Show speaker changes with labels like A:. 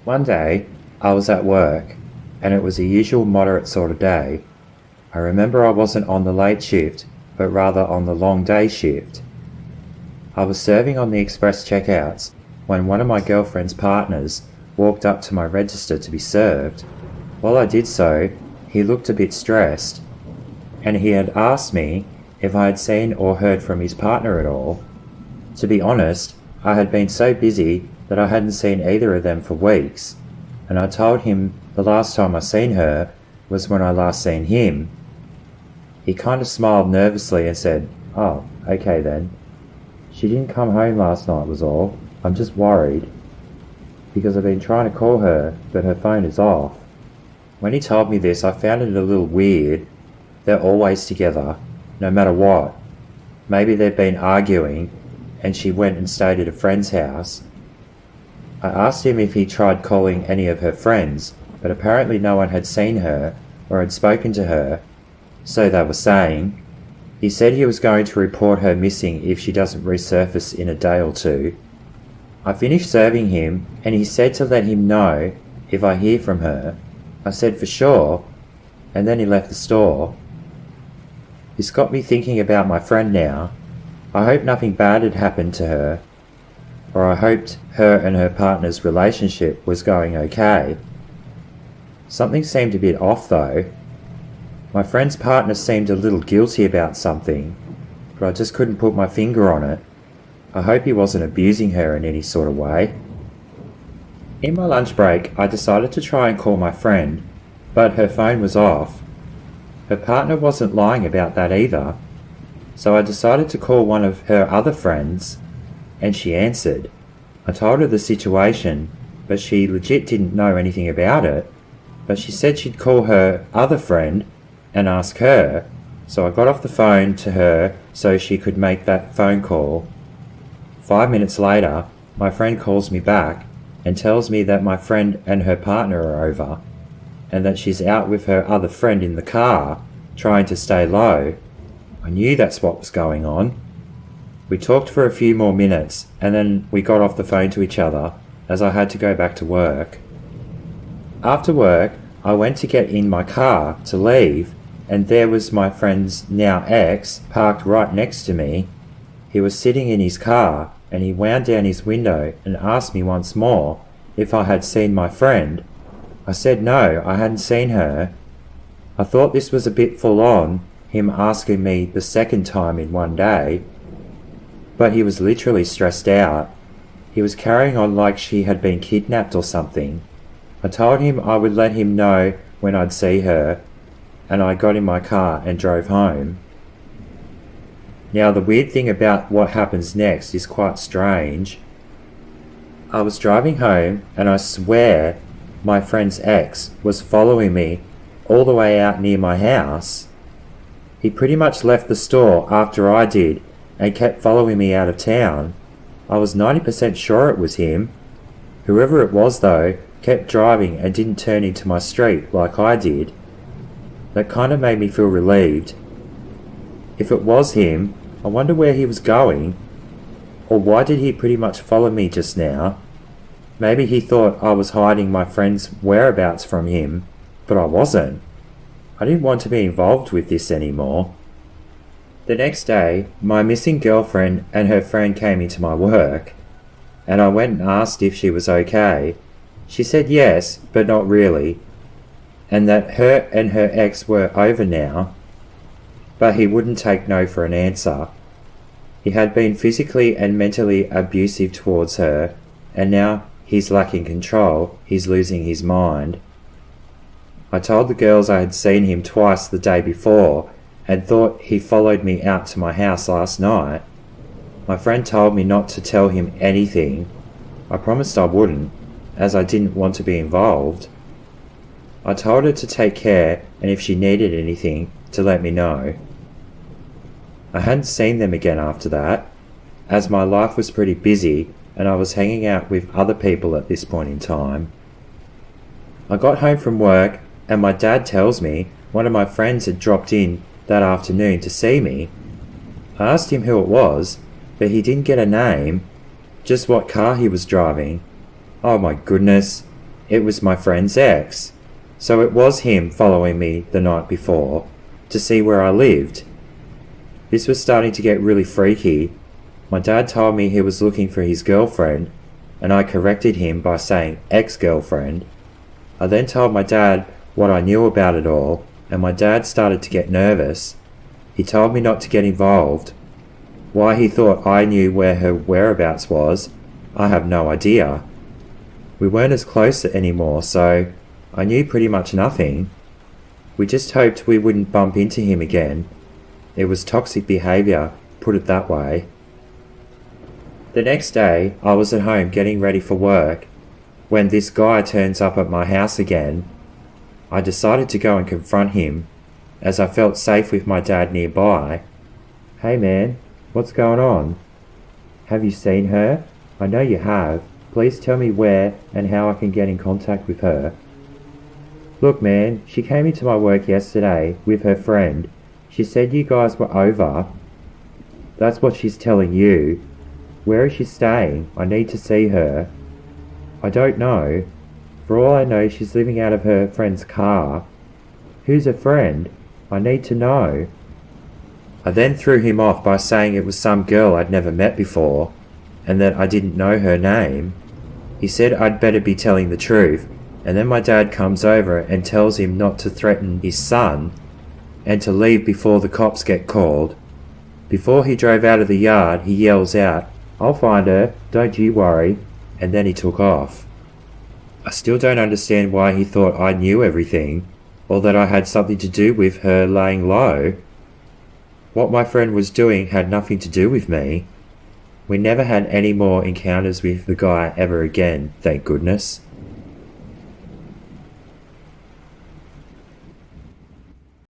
A: One day, I was at work, and it was a usual moderate sort of day. I remember I wasn't on the late shift, but rather on the long day shift. I was serving on the express checkouts when one of my girlfriend's partners walked up to my register to be served. While I did so, he looked a bit stressed, and he had asked me if I had seen or heard from his partner at all. To be honest, I had been so busy that I hadn't seen either of them for weeks, and I told him the last time I seen her was when I last seen him. He kind of smiled nervously and said, "Oh, okay then. She didn't come home last night was all. I'm just worried, because I've been trying to call her, but her phone is off." When he told me this, I found it a little weird. They're always together, no matter what. Maybe they've been arguing, and she went and stayed at a friend's house. I asked him if he tried calling any of her friends, but apparently no one had seen her or had spoken to her, so they were saying. He said he was going to report her missing if she doesn't resurface in a day or two. I finished serving him, and he said to let him know if I hear from her. I said for sure, and then he left the store. This got me thinking about my friend now. I hope nothing bad had happened to her, or I hoped her and her partner's relationship was going okay. Something seemed a bit off though. My friend's partner seemed a little guilty about something, but I just couldn't put my finger on it. I hope he wasn't abusing her in any sort of way. In my lunch break, I decided to try and call my friend, but her phone was off. Her partner wasn't lying about that either, so I decided to call one of her other friends, and she answered. I told her the situation, but she legit didn't know anything about it, but she said she'd call her other friend and ask her, so I got off the phone to her so she could make that phone call. 5 minutes later, my friend calls me back and tells me that my friend and her partner are over, and that she's out with her other friend in the car, trying to stay low. I knew that's what was going on. We talked for a few more minutes, and then we got off the phone to each other, as I had to go back to work. After work, I went to get in my car to leave, and there was my friend's now ex parked right next to me. He was sitting in his car, and he wound down his window and asked me once more if I had seen my friend. I said no, I hadn't seen her. I thought this was a bit full on, him asking me the second time in one day. But he was literally stressed out. He was carrying on like she had been kidnapped or something. I told him I would let him know when I'd see her, and I got in my car and drove home. Now the weird thing about what happens next is quite strange. I was driving home, and I swear my friend's ex was following me all the way out near my house. He pretty much left the store after I did and kept following me out of town. I was 90% sure it was him. Whoever it was though kept driving and didn't turn into my street like I did. That kind of made me feel relieved. If it was him, I wonder where he was going, or why did he pretty much follow me just now? Maybe he thought I was hiding my friend's whereabouts from him, but I wasn't. I didn't want to be involved with this anymore. The next day, my missing girlfriend and her friend came into my work, and I went and asked if she was okay. She said yes, but not really, and that her and her ex were over now, but he wouldn't take no for an answer. He had been physically and mentally abusive towards her, and now he's lacking control, he's losing his mind. I told the girls I had seen him twice the day before, and thought he followed me out to my house last night. My friend told me not to tell him anything. I promised I wouldn't, as I didn't want to be involved. I told her to take care, and if she needed anything, to let me know. I hadn't seen them again after that, as my life was pretty busy and I was hanging out with other people at this point in time. I got home from work, and my dad tells me one of my friends had dropped in that afternoon to see me. I asked him who it was, but he didn't get a name, just what car he was driving. Oh my goodness, It was my friend's ex. So it was him following me the night before to see where I lived. This was starting to get really freaky. My dad told me he was looking for his girlfriend, and I corrected him by saying ex-girlfriend. I then told my dad what I knew about it all, and my dad started to get nervous. He told me not to get involved. Why he thought I knew where her whereabouts was, I have no idea. We weren't as close anymore, so I knew pretty much nothing. We just hoped we wouldn't bump into him again. It was toxic behaviour, put it that way. The next day, I was at home getting ready for work when this guy turns up at my house again. I decided to go and confront him, as I felt safe with my dad nearby. "Hey man, what's going on? Have you seen her? I know you have. Please tell me where and how I can get in contact with her." "Look man, she came into my work yesterday with her friend. She said you guys were over." "That's what she's telling you. Where is she staying? I need to see her." "I don't know. For all I know, she's living out of her friend's car." "Who's her friend? I need to know." I then threw him off by saying it was some girl I'd never met before, and that I didn't know her name. He said I'd better be telling the truth, and then my dad comes over and tells him not to threaten his son, and to leave before the cops get called. Before he drove out of the yard, he yells out, "I'll find her, don't you worry," and then he took off. I still don't understand why he thought I knew everything, or that I had something to do with her laying low. What my friend was doing had nothing to do with me. We never had any more encounters with the guy ever again, thank goodness.